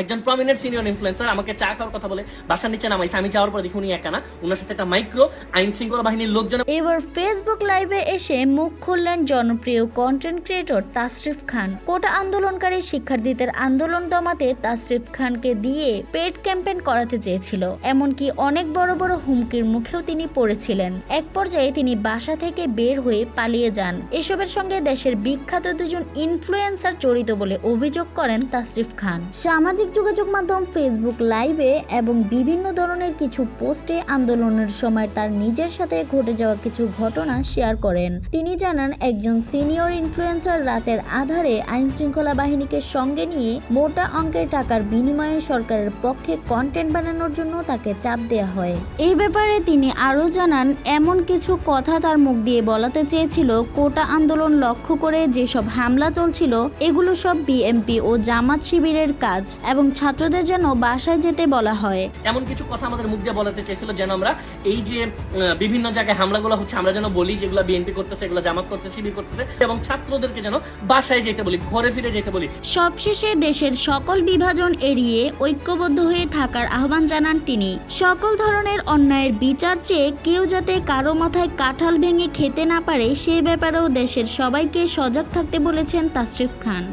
একজন prominent senior influencer আমাকে চা খাওয়ার কথা বলে বাসার নিচে নামাইছে। আমি যাওয়ার পর দেখি উনি একা না, ওনার সাথে একটা মাইক্রো আইন শৃঙ্খলা বাহিনীর লোকজন। এবার ফেসবুক লাইভে এসে মুখ খুললেন জনপ্রিয় কন্টেন্ট ক্রিয়েটর তাসরিফ খান। কোটা আন্দোলনকারী শিক্ষার্থীদের আন্দোলন দমাতে তাসরিফ খানকে দিয়ে পেড ক্যাম্পেইন করাতে চেয়েছিল, এমনকি অনেক বড় বড় হুমকির মুখেও তিনি পড়েছিলেন। এক পর্যায়ে তিনি বাসা থেকে বের হয়ে পালিয়ে যান। এসবের সঙ্গে দেশের বিখ্যাত দুজন ইনফ্লুয়েন্সার জড়িত বলে অভিযোগ করেন তাসরিফ খান। সামাজিক যোগাযোগ মাধ্যম ফেসবুক লাইভে এবং বিভিন্ন ধরনের কিছু পোস্টে আন্দোলনের সময় তার নিজের সাথে ঘটে যাওয়া কিছু ঘটনা শেয়ার করেন। তিনি জানান, একজন সিনিয়র ইনফ্লুয়েন্সার রাতের আধারে আইন শৃঙ্খলা বাহিনীকে সঙ্গে নিয়ে মোটা অঙ্কের টাকার বিনিময়ে সরকারের পক্ষে কন্টেন্ট বানানোর জন্য তাকে চাপ দেওয়া হয়। এই ব্যাপারে তিনি আরও জানান, এমন কিছু কথা তার মুখ দিয়ে বলাতে চেয়েছিল। কোটা আন্দোলন লক্ষ্য করে যেসব হামলা চলছিল এগুলো সব বিএমপি ও জামাত শিবিরের কাজ এবং ছাত্রদের যেন বাসায় যেতে বলা হয়। এমন কিছু কথা আমাদের মুখ দিয়ে বলাতে চেয়েছিল যেন আমরা এই যে বিভিন্ন জায়গায় হামলাগুলো হচ্ছে আমরা যেন বলি যেগুলো বিএনপি করতেছে, এগুলো জামাত করতেছে, শিবির করতেছে, এবং ছাত্রদেরকে যেন বাসায় যেতে বলি, ঘরে ফিরে যেতে বলি। সবশেষে দেশের সকল বিভাজন এড়িয়ে ঐক্যবদ্ধ হয়ে থাকার আহ্বান জানান তিনি। সকল ধরনের অন্যায়ের বিচার চেয়ে কেউ যাতে কারো মাথায় কাঁঠাল ভেঙে খেতে না পারে সে ব্যাপারেও দেশের সবাইকে সজাগ থাকতে বলেছেন তাসরিফ খান।